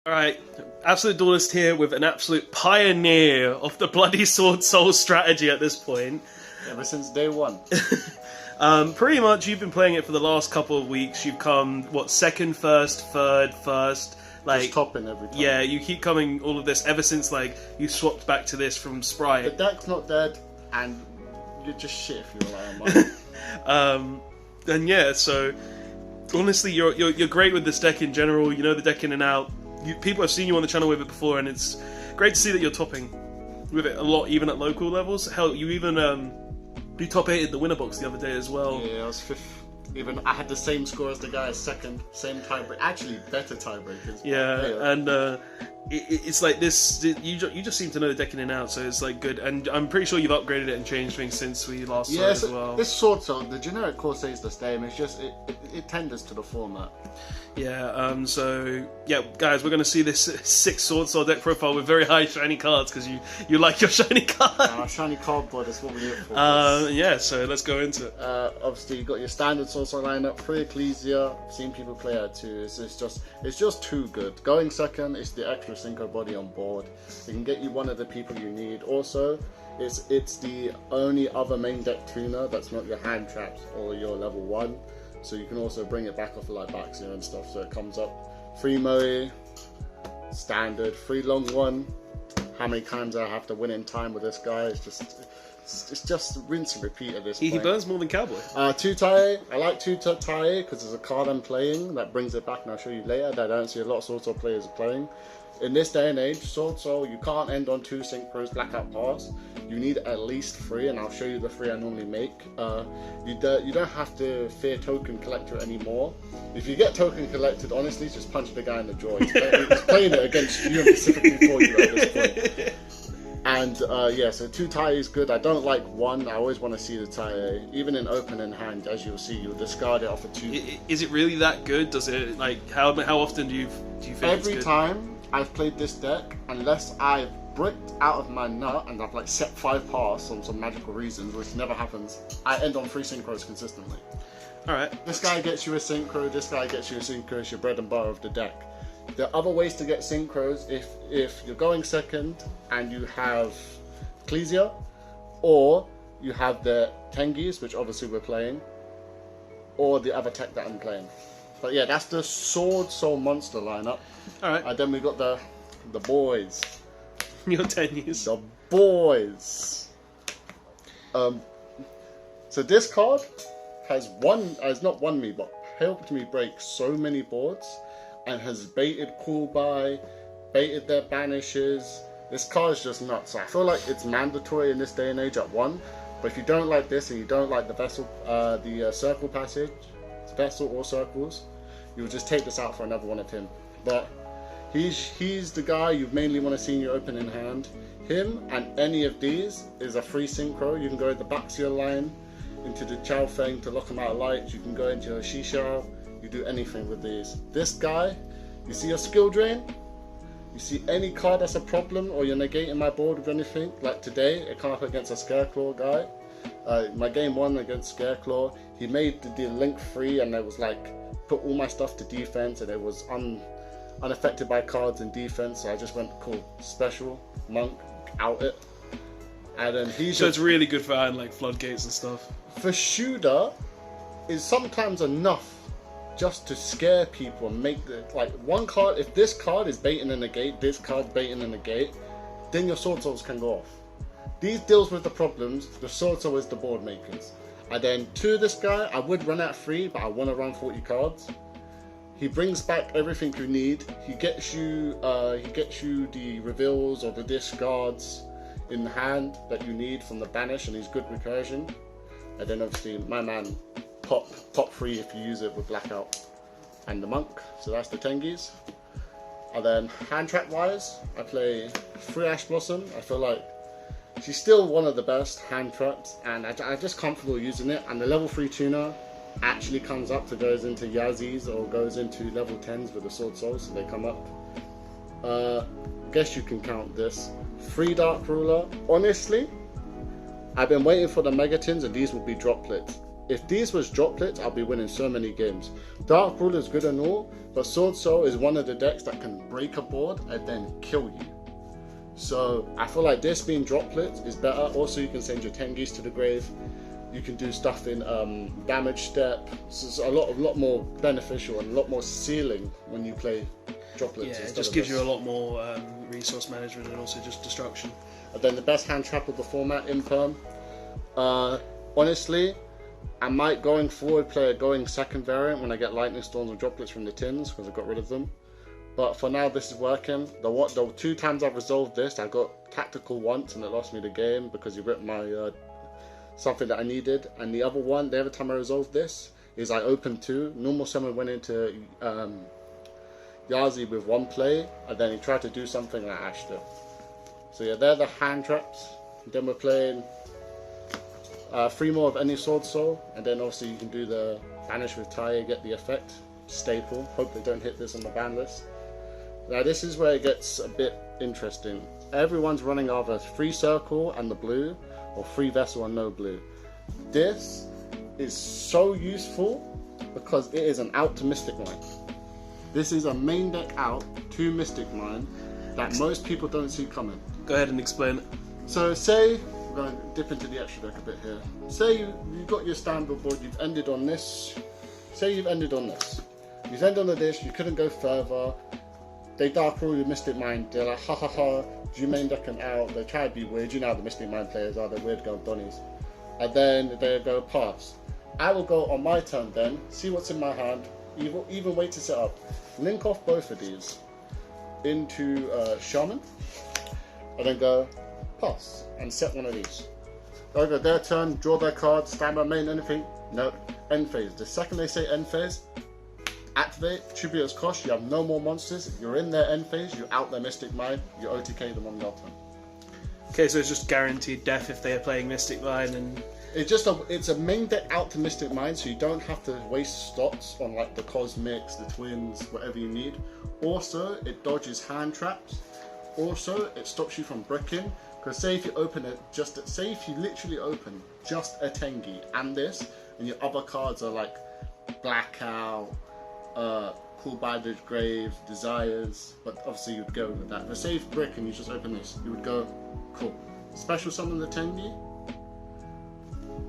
Alright, Absolute Duelist here with an absolute pioneer of the bloody Swordsoul strategy at this point. Ever since day one. Pretty much you've been playing it for the last couple of weeks. You've come, what, second, first, third, first. Like, just topping every time. Yeah, you keep coming all of this ever since like you swapped back to this from Sprite. The deck's not dead, and you're just shit if you rely on mine. And yeah, so honestly, you're great with this deck in general. You know the deck in and out. People have seen you on the channel with it before, and it's great to see that you're topping with it a lot, even at local levels. Hell, you even you top 8'd the winner box the other day as well. Yeah, I was 5th. Even I had the same score as the guy, second, same tiebreak. Actually, better tiebreakers. Yeah, and it's like this. You just seem to know the deck in and out, so it's like good. And I'm pretty sure you've upgraded it and changed things since we last saw it as well. This Swordsoul, the generic core stays the same. It's just it tenders to the format. Yeah. So yeah, guys, we're gonna see this sick Swordsoul deck profile with very high shiny cards because you like your shiny cards. Our shiny cardboard is what we look for. Yeah. So let's go into it. Obviously, you got your standard Swordsoul lineup, 3 Ecclesia. I've seen people play it too. It's just too good. Going second is the extra synchro body on board. It can get you one of the people you need. Also, it's the only other main deck tuner that's not your hand traps or your level 1. So you can also bring it back off like Baxia and stuff. So it comes up 3 Moe, standard, 3 long 1. How many times I have to win in time with this guy? It's just rinse and repeat at this point. He burns more than Cowboy. 2 Tae. I like 2 Tae because there's a card I'm playing that brings it back, and I'll show you later, that I don't see a lot of Swordsoul players playing. In this day and age, Swordsoul, you can't end on 2 synchros blackout pass. You need at least 3, and I'll show you the 3 I normally make. You don't have to fear token collector anymore. If you get token collected, honestly, just punch the guy in the jaw. He's playing it against you and specifically for you at this point. And yeah, so 2 Tae is good. I don't like 1. I always want to see the Tae. Even in open in hand, as you'll see, you'll discard it off a 2. Is it really that good? Does it like how often do you think every it's good? time I've played this deck, unless I've bricked out of my nut and I've like set 5 pass on some magical reasons, which never happens, I end on 3 synchros consistently. Alright. This guy gets you a synchro, this guy gets you a synchro, it's your bread and butter of the deck. There are other ways to get synchros if you're going second and you have Ecclesia, or you have the Tenyis, which obviously we're playing, or the other tech that I'm playing. But yeah, that's the Swordsoul monster lineup. Alright. And then we got the boys. Your Tenyis. The boys. So this card has not won me, but helped me break so many boards, and has baited Cool Buy, baited their banishes. This card is just nuts. I feel like it's mandatory in this day and age at 1, but if you don't like this and you don't like the vessel, the circle passage, vessel or circles, you'll just take this out for another one of him. But he's the guy you mainly want to see in your opening hand. Him and any of these is a free synchro. You can go in the Baxia line into the Chow Feng to lock him out of lights. You can go into a Shisha. You do anything with these. This guy, you see your skill drain? You see any card that's a problem, or you're negating my board with anything? Like today, it came up against a Scareclaw guy. My game 1 against Scareclaw, he made the link free, and it was like, put all my stuff to defense, and it was unaffected by cards and defense, so I just went, cool, special, monk, out it. And then So it's really good for like floodgates and stuff. For shooter, is sometimes enough just to scare people and make the, like, one card, if this card is baiting in the gate, this card's baiting in the gate, then your Swordsouls can go off. These deals with the problems, the Swordsoul is the board makers. And then 2 of this guy, I would run at 3, but I want to run 40 cards. He brings back everything you need. He gets you the reveals or the discards in hand that you need from the banish, and he's good recursion. And then obviously my man, pop 3 if you use it with blackout, and the monk. So that's the Tenyis. And then hand trap wise, I play 3 Ash Blossom. I feel like she's still one of the best hand traps, and I'm just comfortable using it. And the level 3 tuner actually comes up to goes into Yazis or goes into level 10s with the Swordsoul, so they come up. Guess you can count this. 3 Dark Ruler. Honestly, I've been waiting for the Megatins, and these will be droplets. If these was droplets, I'll be winning so many games. Dark Ruler is good and all, but Swordsoul is one of the decks that can break a board and then kill you. So I feel like this being droplets is better. Also, you can send your Tenyis to the grave. You can do stuff in damage step. So it's a lot more beneficial and a lot more ceiling when you play droplets. Yeah, it just gives you a lot more resource management and also just destruction. And then the best hand trap of the format, Imperm. Honestly, I might going forward play a going second variant when I get lightning storms or droplets from the tins because I got rid of them. But for now, this is working. The 2 times I've resolved this, I got tactical once and it lost me the game because he ripped my something that I needed. And the other time I resolved this is I opened 2. Normal summon went into Yazi with 1 play, and then he tried to do something and I ashed it. So yeah, they're the hand traps. And then we're playing 3 more of any Swordsoul, and then obviously you can do the banish with Tenyi, get the effect. Staple. Hope they don't hit this on the ban list. Now this is where it gets a bit interesting. Everyone's running either free circle and the blue, or free vessel and no blue. This is so useful because it is an out to Mystic Mine. This is a main deck out to Mystic Mine that most people don't see coming. Go ahead and explain it. So say, we're going to dip into the extra deck a bit here. Say you've got your standard board, you've ended on this. Say you've ended on this. You've ended on this, you couldn't go further. They dark rule your Mystic Mine, they're like, ha ha ha, do you main deck an out? They try to be weird, you know how the Mystic Mine players are, they're weird girl donnies. And then they go pass. I will go on my turn then, see what's in my hand, even wait to set up. Link off both of these into Shaman, and then go pass, and set one of these. Over their turn, draw their card, stand by main, anything, no, end phase. The second they say end phase, activate, Tribute's cost, you have no more monsters, you're in their end phase, you're out their Mystic Mine, you OTK them on your turn. Okay, so it's just guaranteed death if they are playing Mystic Mine, and it's a main deck out to Mystic Mine, so you don't have to waste slots on like the Cosmics, the Twins, whatever you need. Also, it dodges hand traps. Also, it stops you from bricking, because say if you open it, say if you literally open just a Tenyi and this, and your other cards are like Blackout, Call by the Grave, Desires, but obviously you'd go with that. But say if brick and you just open this, you would go, cool. Special summon the Tenyi,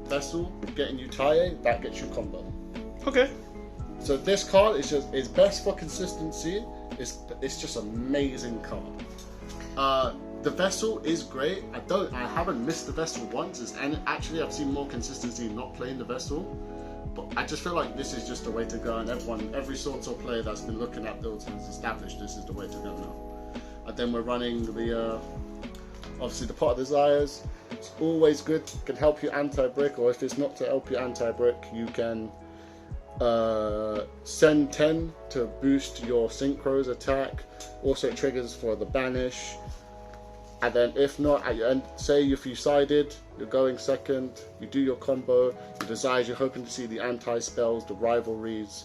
Vessel, getting you Tenyi, that gets you combo. okay. So this card is best for consistency. It's just amazing card. The Vessel is great. I haven't missed the Vessel once, and actually I've seen more consistency not playing the Vessel. But I just feel like this is just the way to go, and every Swordsoul player that's been looking at builds has established this is the way to go now. And then we're running the obviously the Pot of Desires. It's always good, can help you anti-brick, or if it's not to help you anti-brick, you can send 10 to boost your Synchro's attack. Also it triggers for the banish. And then if not, at your end, say if you sided, you're going second, you do your combo, your desires, you're hoping to see the anti-spells, the rivalries.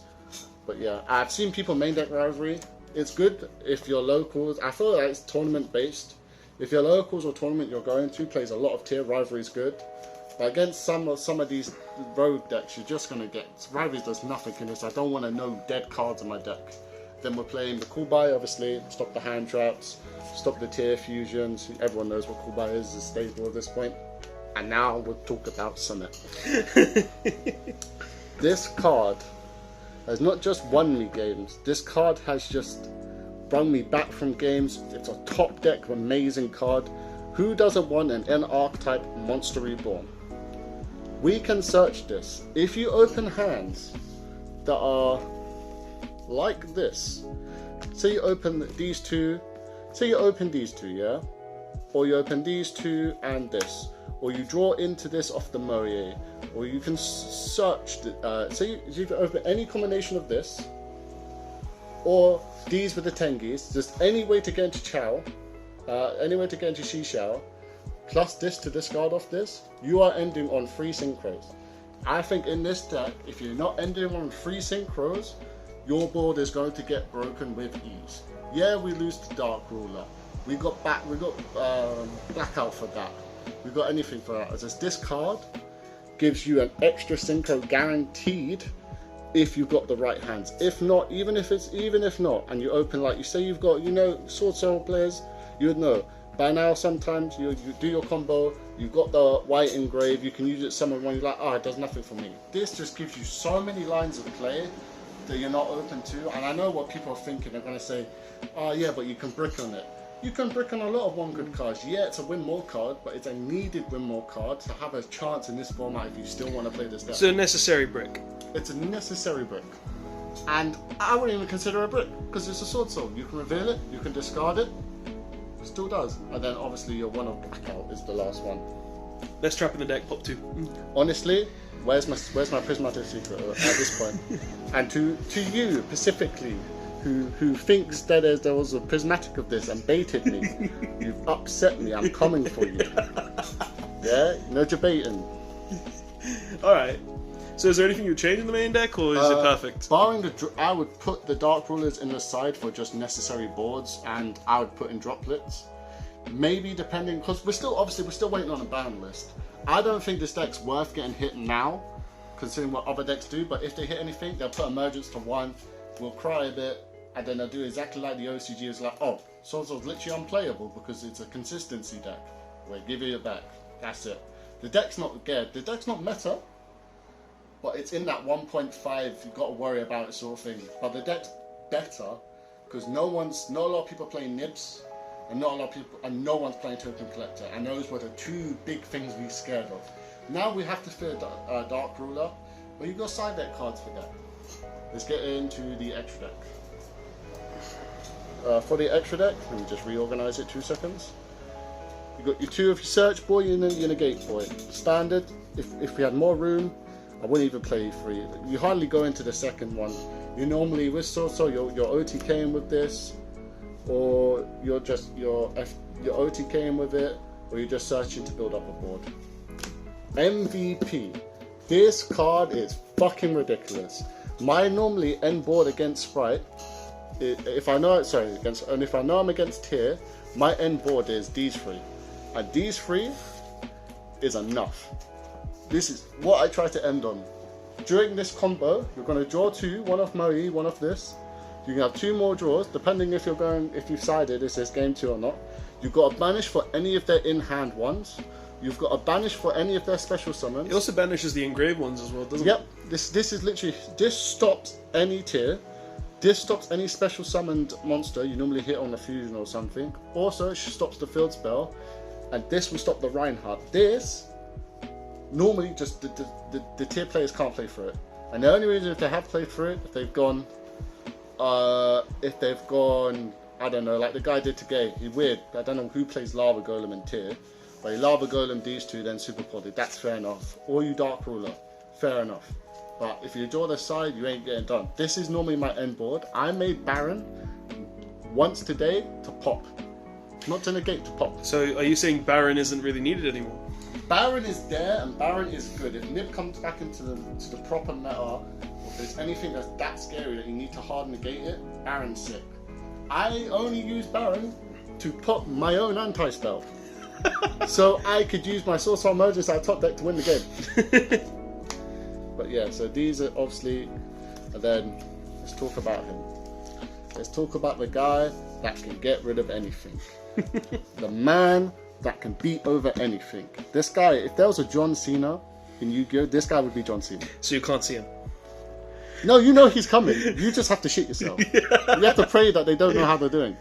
But yeah, I've seen people main deck rivalry. It's good if you're locals. I feel like it's tournament based. If you're locals or tournament you're going to, plays a lot of tier, rivalry is good. But against some of these rogue decks, you're just gonna get rivalries does nothing in this. I don't want to know dead cards in my deck. Then we're playing the Cool Buy, obviously, stop the hand traps, stop the tier fusions. Everyone knows what Cool Buy is, it's stable at this point. And now we'll talk about Summit. This card has not just won me games, this card has just brought me back from games. It's a top deck, amazing card. Who doesn't want an N-archetype Monster Reborn? We can search this. If you open hands that are like this, say you open these two, yeah? Or you open these two and this, or you draw into this off the Moye, or you can search, say you can open any combination of this, or these with the Tenyis, just any way to get into Chow, any way to get into Shishao, plus this to discard off this, you are ending on 3 synchros. I think in this deck, if you're not ending on 3 synchros, your board is going to get broken with ease. Yeah, we lose to Dark Ruler. We got Blackout for that. We got anything for that. It's just this card gives you an extra synchro guaranteed if you've got the right hands. If not, even if not, and you open, like you say you've got, you know, Swordsoul players, you would know. By now, sometimes you do your combo, you've got the white engrave, you can use it summon when you're like, it does nothing for me. This just gives you so many lines of play that you're not open to. And I know what people are thinking. They're going to say, yeah, but you can brick on it. You can brick on a lot of 1 good cards. Yeah, it's a win more card, but it's a needed win more card to have a chance in this format if you still want to play this deck. It's a necessary brick. It's a necessary brick. And I wouldn't even consider it a brick, because it's a Swordsoul. You can reveal it, you can discard it, still does. And then obviously your one of blackout is the last one. Let's trap in the deck, pop 2. Honestly, where's my prismatic secret at this point? And to you specifically, who thinks that there was a prismatic of this and baited me, you've upset me. I'm coming for you. Yeah, no debating. All right. So is there anything you change in the main deck, or is it perfect? Barring I would put the Dark Rulers in the side for just necessary boards, and I would put in droplets. Maybe depending, because we're still waiting on a ban list. I don't think this deck's worth getting hit now, considering what other decks do. But if they hit anything, they'll put emergence to 1. We'll cry a bit, and then they'll do exactly like the OCG is like, Swordsoul's literally unplayable because it's a consistency deck. We'll give you it back. That's it. The deck's not good. The deck's not meta. But it's in that 1.5, you've got to worry about it sort of thing. But the deck's better because not a lot of people playing Nibs, and no one's playing Token Collector. And those were the 2 big things we scared of. Now we have to fear Dark Ruler, but you've got side deck cards for that. Let's get into the extra deck. For the extra deck, let me just reorganize it 2 seconds. You've got your 2 of your Search Boy and your Negate Boy. Standard, if we had more room, I wouldn't even play 3. You hardly go into the second one. You normally, with Swordsoul, you're OTKing with this, or you're OTKing with it, or you're just searching to build up a board. MVP. This card is fucking ridiculous. My normally end board against Sprite, if I know I'm against Tier, my end board is these 3, and these 3 is enough. This is what I try to end on. During this combo, you're going to draw 2, one of Marie, one of this. You can have 2 more draws, depending if you've sided, is this game 2 or not. You've got a banish for any of their in-hand ones. You've got a banish for any of their special summons. It also banishes the engraved ones as well, doesn't it? Yep. This is literally, this stops any tier. This stops any special summoned monster you normally hit on a fusion or something. Also, it stops the field spell. And this will stop the Reinhardt. This normally just the tier players can't play through it, and the only reason if they have played through it, if they've gone I don't know, like the guy did today, he's weird, I don't know who plays Lava Golem in tier, but he Lava Golem these 2 then super podded, that's fair enough. Or you Dark Ruler, fair enough. But if you draw the side, you ain't getting done. This is normally my end board. I made Baron once today to pop, not to negate, to pop. So are you saying Baron isn't really needed anymore? Baron is there, and Baron is good. If Nib comes back into the proper meta, or if there's anything that's that scary that you need to hard negate it, Baron's sick. I only use Baron to pop my own anti-spell. So I could use my Swordsoul Emergence out top deck to win the game. But yeah, so these are obviously, and then let's talk about him. Let's talk about the guy that can get rid of anything. The man that can beat over anything. This guy, if there was a John Cena in Yu-Gi-Oh, this guy would be John Cena. So you can't see him? No, you know he's coming. You just have to shit yourself. Yeah. You have to pray that they don't know how they're doing.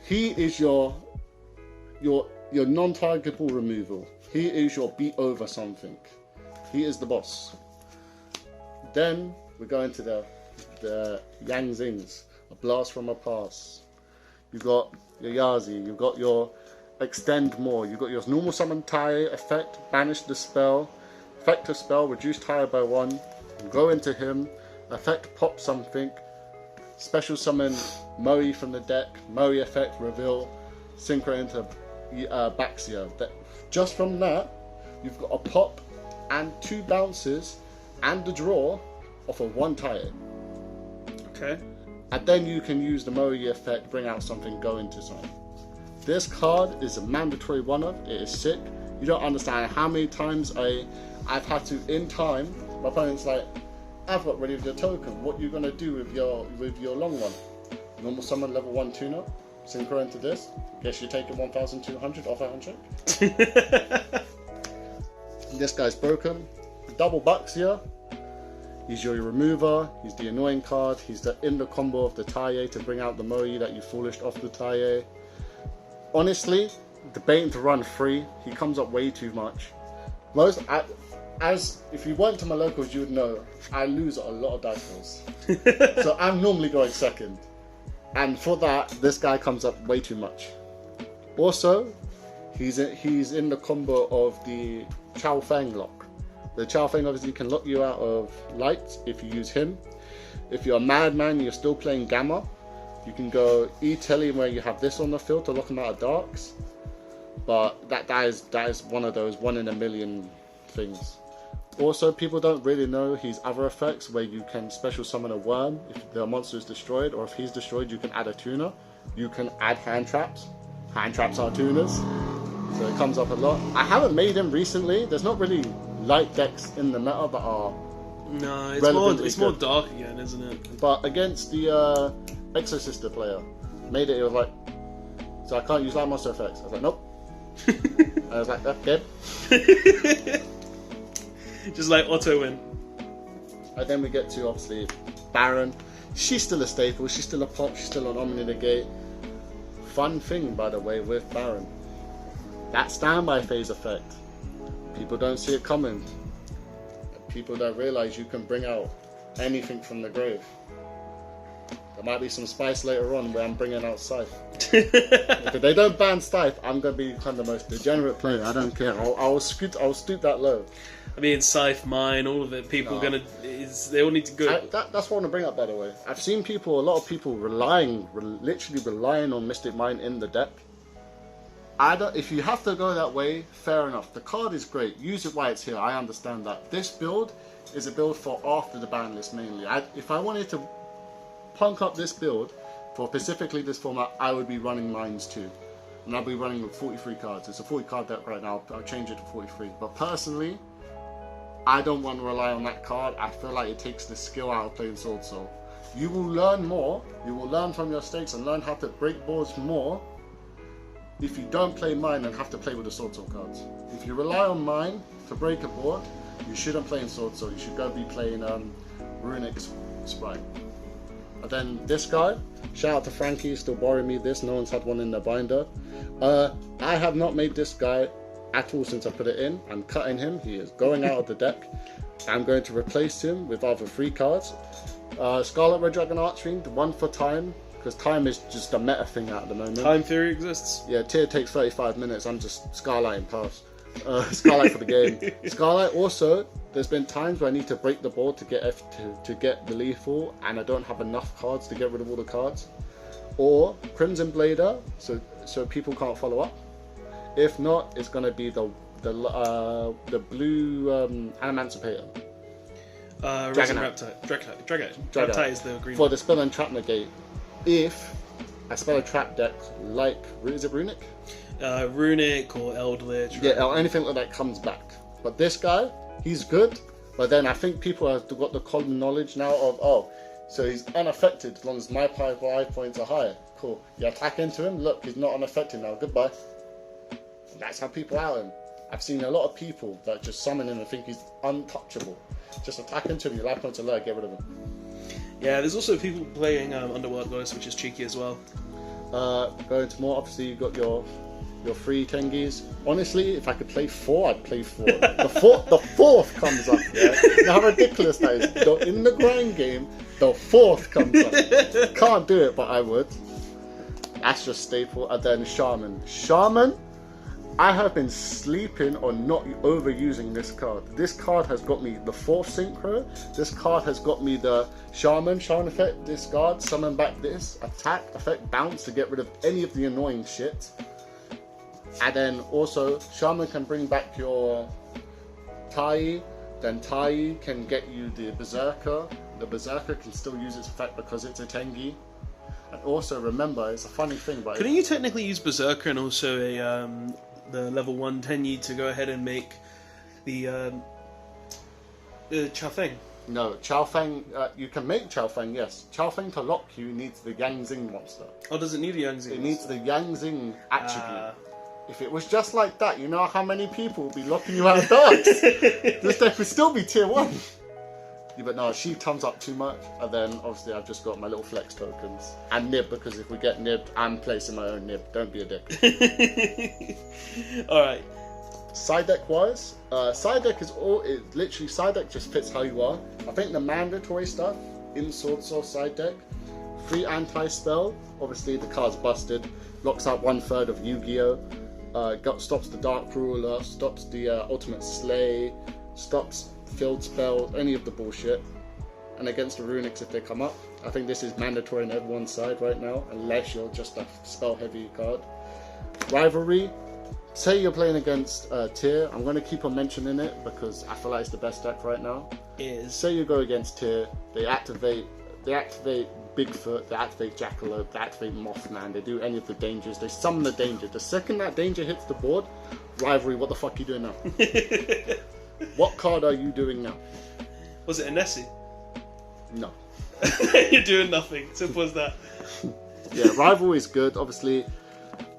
He is your non-targetable removal. He is your beat over something. He is the boss. Then we go into the Yang Zings. A blast from a pass. You've got your Yazi. You've got your extend more. You've got your normal summon tie effect, banish the spell, effect a spell, reduce tie by 1, go into him, effect pop something, special summon Moe from the deck, Moe effect reveal, synchro into Baxia. Just from that, you've got a pop and 2 bounces and the draw off of 1 tie. Okay. And then you can use the Moe effect, bring out something, go into something. This card is a mandatory one-of. It is sick. You don't understand how many times I I've had to, in time, my opponent's like, I've got rid of your token. What you gonna do with your long one? Normal summon level 1 tune-up, synchro into this. Guess you're taking 1,200 off a handshake. This guy's broken. Double bucks here. He's your remover, he's the annoying card, he's in the combo of the Tenyi to bring out the Moe that you foolished off the Tenyi. Honestly, debating to run free, he comes up way too much. If you went to my locals, you would know I lose a lot of dice rolls. So I'm normally going second. And for that, this guy comes up way too much. Also, he's in the combo of the Chao Feng lock. The Chao Feng obviously can lock you out of light if you use him. If you're a madman, you're still playing Gamma, you can go E-Telly where you have this on the field to lock him out of darks. But that is one of those 1 in a million things. Also, people don't really know his other effects where you can special summon a worm if the monster is destroyed, or if he's destroyed you can add a tuner. You can add hand traps. Hand traps are tuners. So it comes up a lot. I haven't made him recently. There's not really light decks in the meta that are it's more dark again, isn't it? But against the Exorcister player, it was like, so I can't use light monster effects. I was like, nope. I was like, okay. Just like auto win. And then we get to obviously Baron. She's still a staple, she's still a pop, she's still an Omni Negate. Fun thing, by the way, with Baron, that standby phase effect. People don't see it coming. People don't realize you can bring out anything from the grave. There might be some spice later on where I'm bringing out Scythe. If they don't ban Scythe, I'm going to become the most degenerate player. I don't care. I'll stoop that low. I mean, Scythe, Mine, all of it. People they all need to go. That's what I want to bring up, by the way. I've seen a lot of people literally relying on Mystic Mine in the deck. If you have to go that way, fair enough. The card is great. Use it while it's here. I understand that. This build is a build for after the ban list mainly. If I wanted to punk up this build for specifically this format, I would be running Mines too. And I'll be running with 43 cards. It's a 40 card deck right now. I'll change it to 43. But personally, I don't want to rely on that card. I feel like it takes the skill out of playing Swordsoul. You will learn more. You will learn from your mistakes and learn how to break boards more if you don't play Mine and have to play with the Swordsoul cards. If you rely on Mine to break a board, you shouldn't play in Swordsoul. You should go be playing Runic Sprite. And then this guy, shout out to Frankie, still borrowing me this. No one's had one in their binder. I have not made this guy at all since I put it in. I'm cutting him. He is going out of the deck. I'm going to replace him with either 3 cards. Scarlet Red Dragon Archfiend, the one for time. Because time is just a meta thing at the moment. Time theory exists. Yeah, tier takes 35 minutes. I'm just Scarlighting past. Scarlight for the game. Scarlight also, there's been times where I need to break the board to get the lethal, and I don't have enough cards to get rid of all the cards. Or Crimson Blader, so people can't follow up. If not, it's gonna be the blue Emancipator. Resin Reptite is the green for the spell and trap negate. If I spell a trap deck like, is it Runic? Runic or Eldritch. Yeah, or anything like that comes back. But this guy, he's good. But then I think people have got the common knowledge now of, so he's unaffected as long as my 5 points are higher. Cool. You attack into him, look, he's not unaffected now, goodbye. And that's how people out him. I've seen a lot of people that just summon him and think he's untouchable. Just attack into him, your life points are low, get rid of him. Yeah, there's also people playing Underworld Goddess, which is cheeky as well. Going to more, obviously you've got your 3 Tengyis. Honestly, if I could play 4, I'd play 4. The fourth comes up, yeah? You know how ridiculous that is? In the grind game, the 4th comes up. Can't do it, but I would. That's just staple. And then Shaman. Shaman, I have been sleeping on not overusing this card. This card has got me the 4th synchro. This card has got me the Shaman effect, discard, summon back this, attack, effect, bounce to get rid of any of the annoying shit. And then also, Shaman can bring back your Tai, then Tai can get you the Berserker. The Berserker can still use its effect because it's a Tenyi. And also remember, it's a funny thing, but couldn't you technically use Berserker and also the level 1 Tenyi to go ahead and make the Chao Feng. No, Chao Feng, you can make Chao Feng, yes. Chao Feng to lock you needs the Yang Zing monster. Oh, does it need a Yang Zing? It needs the Yang Zing attribute. If it was just like that, you know how many people would be locking you out of darks? This deck would still be tier 1. Yeah, but no, she comes up too much, and then obviously I've just got my little flex tokens. And nib, because if we get nibbed, I'm placing my own nib. Don't be a dick. Alright. Side deck wise, side deck is literally side deck just fits how you are. I think the mandatory stuff in Swordsoul side deck, free anti-spell, obviously the card's busted, locks out 1/3 of Yu-Gi-Oh! Stops the Dark Ruler, stops the Ultimate Slay, stops field spell, any of the bullshit. And against the Runics if they come up. I think this is mandatory on everyone's side right now, unless you're just a spell heavy card. Rivalry. Say you're playing against Tier, I'm going to keep on mentioning it because I feel like it's the best deck right now. Say you go against Tier, they activate Bigfoot, they activate Jackalope, they activate Mothman, they do any of the dangers, they summon the danger. The second that danger hits the board, Rivalry, what the fuck are you doing now? What card are you doing now? Was it a Nessie? No. You're doing nothing, simple as that. Yeah, Rivalry is good, obviously.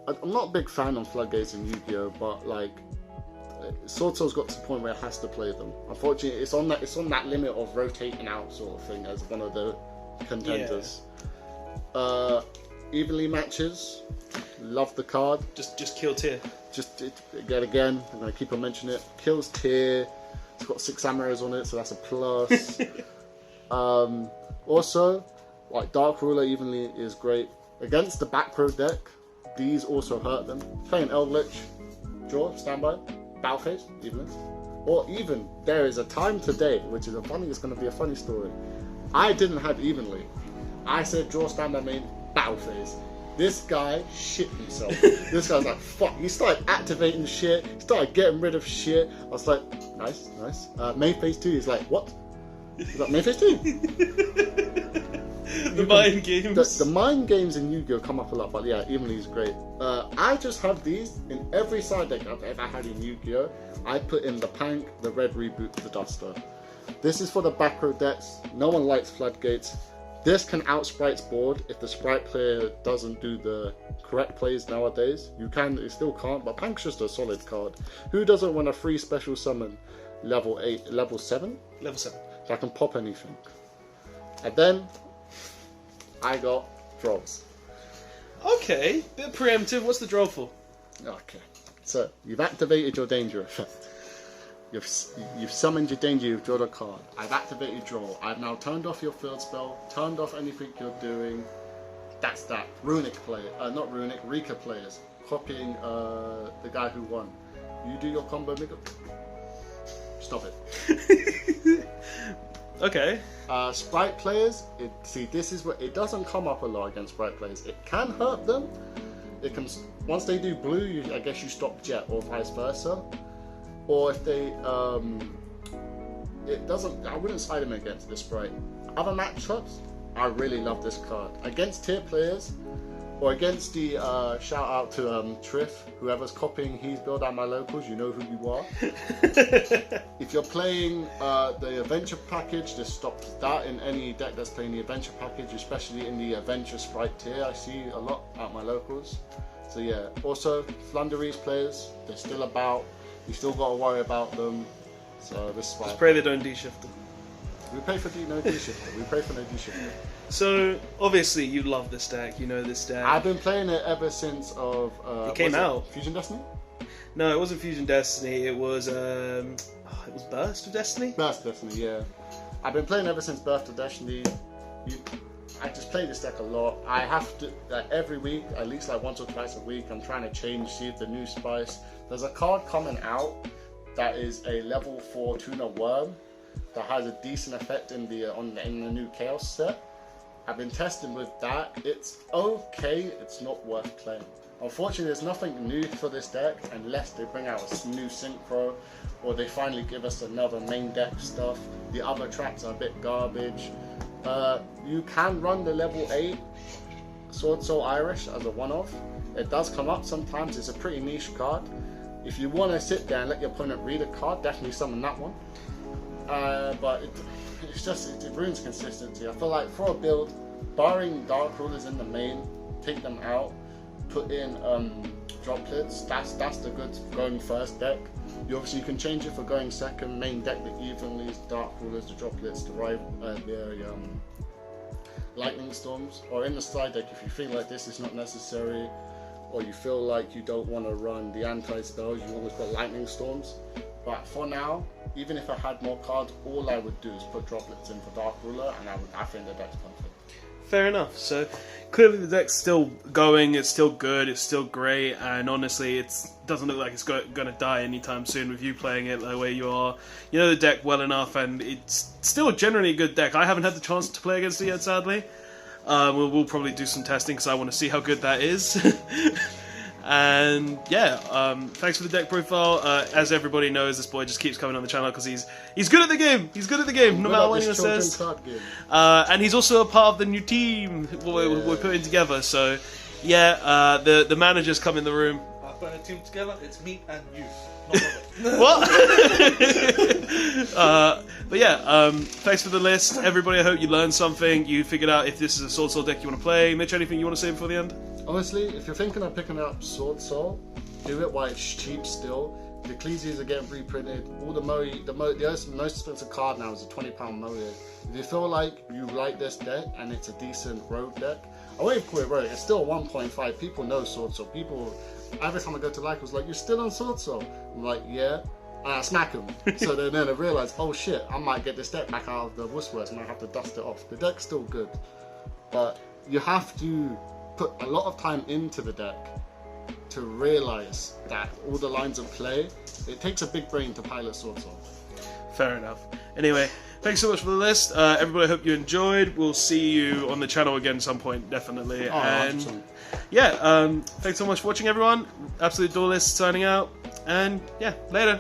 I'm not a big fan on Floodgates and Yu-Gi-Oh, but like Swordsoul's got to the point where it has to play them. Unfortunately, it's on that limit of rotating out sort of thing as one of the contenders. Yeah. Evenly matches, love the card. Just kill Tier. Again, I'm gonna keep on mentioning it. Kills Tier. It's got 6 arrows on it, so that's a plus. Also, like Dark Ruler evenly is great against the back row deck. These also hurt them. Playing Eldritch, draw, standby, battle phase, evenly. Or even, there is a time today, which is it's going to be a funny story. I didn't have evenly. I said draw, standby, main, battle phase. This guy shit himself. This guy's like, fuck. He started activating shit, he started getting rid of shit. I was like, nice. Main phase 2, he's like, what? He's like, main phase 2? The mind games. The mind games in Yu-Gi-Oh come up a lot, but yeah, evenly is great. I just have these in every side deck I've ever had in Yu-Gi-Oh. I put in the Pank, the Red Reboot, the Duster. This is for the back row decks. No one likes Floodgates. This can out-sprites board if the sprite player doesn't do the correct plays nowadays. You still can't, but Pank's just a solid card. Who doesn't want a free special summon level 8, level 7? Level 7. That can pop anything. And then I got draws. Okay, bit preemptive. What's the draw for? Okay, so you've activated your danger effect. You've summoned your danger, you've drawn a card. I've activated draw. I've now turned off your field spell, turned off anything you're doing. That's that. Rika players. Copying the guy who won. You do your combo, Mika. Stop it. Okay. Sprite players, this is where it doesn't come up a lot against sprite players. It can hurt them. It can once they do blue, I guess you stop jet or vice versa. Or if they, it doesn't. I wouldn't side them against this sprite. Other matchups, I really love this card against tier players. Or against the, shout out to Triff, whoever's copying his build at my locals, you know who you are. If you're playing the adventure package, this stops that in any deck that's playing the adventure package, especially in the adventure sprite tier. I see a lot at my locals. So yeah, also Flunderies players, they're still about, you still got to worry about them. So this is why. Just pray they don't D-shift them. We pray for no D-shifter. We pray for no D-shifter. So obviously you love this deck. You know this deck. I've been playing it ever since it came out. Fusion Destiny? No, it wasn't Fusion Destiny. It was Burst of Destiny. Burst of Destiny, yeah. I've been playing ever since Burst of Destiny. I just play this deck a lot. I have to every week, at least like once or twice a week. I'm trying to change, see if the new spice. There's a card coming out that is a level 4 Tuna Worm that has a decent effect in the new Chaos set. I've been testing with that. It's okay, it's not worth playing. Unfortunately, there's nothing new for this deck unless they bring out a new Synchro or they finally give us another main deck stuff. The other tracks are a bit garbage. You can run the level 8 Swordsoul Irish as a one-off. It does come up sometimes, it's a pretty niche card. If you want to sit there and let your opponent read a card, definitely summon that one. but it ruins consistency. I feel like for a build, barring Dark Rulers in the main, take them out, put in droplets. That's the good going first deck. You can change it for going second. Main deck the evenlies, Dark Rulers, the droplets, the lightning storms. Or in the side deck, if you feel like this is not necessary, or you feel like you don't want to run the anti-spells, you always got lightning storms. But for now, even if I had more cards, all I would do is put droplets in for Dark Ruler, and I think the deck's perfect. Fair enough. So clearly the deck's still going, it's still good, it's still great, and honestly it doesn't look like it's going to die anytime soon with you playing it the way you are. You know the deck well enough, and it's still generally a good deck. I haven't had the chance to play against it yet, sadly. We'll probably do some testing because I want to see how good that is. And yeah, thanks for the deck profile. As everybody knows, this boy just keeps coming on the channel because he's good at the game. He's good at the game, no matter what anyone says. And he's also a part of the new team we're putting together. So yeah, the managers come in the room. Putting a team together, it's me and you. What? But yeah, thanks for the list, everybody. I hope you learned something. You figured out if this is a Swordsoul deck you want to play. Mitch, anything you want to say before the end? Honestly, if you're thinking of picking up Swordsoul, do it while it's cheap still. The Ecclesias are getting reprinted. All the most expensive card now is a £20 Moe. If you feel like you like this deck and it's a decent rogue deck, I won't even call it rogue. It's still 1.5. People know Swordsoul. People, every time I go to like, was like, "You're still on Swordsoul?" I'm like, "Yeah." And I smack them. So then I realise, oh shit, I might get this deck back out of the wussworks and I have to dust it off. The deck's still good, but you have to put a lot of time into the deck to realise that all the lines of play, it takes a big brain to pilot Swordsoul. Fair enough. Anyway, thanks so much for the list. Everybody, I hope you enjoyed. We'll see you on the channel again some point, definitely. Oh, and 100%. yeah, thanks so much for watching, everyone. Absolute Duelist signing out. And yeah, later.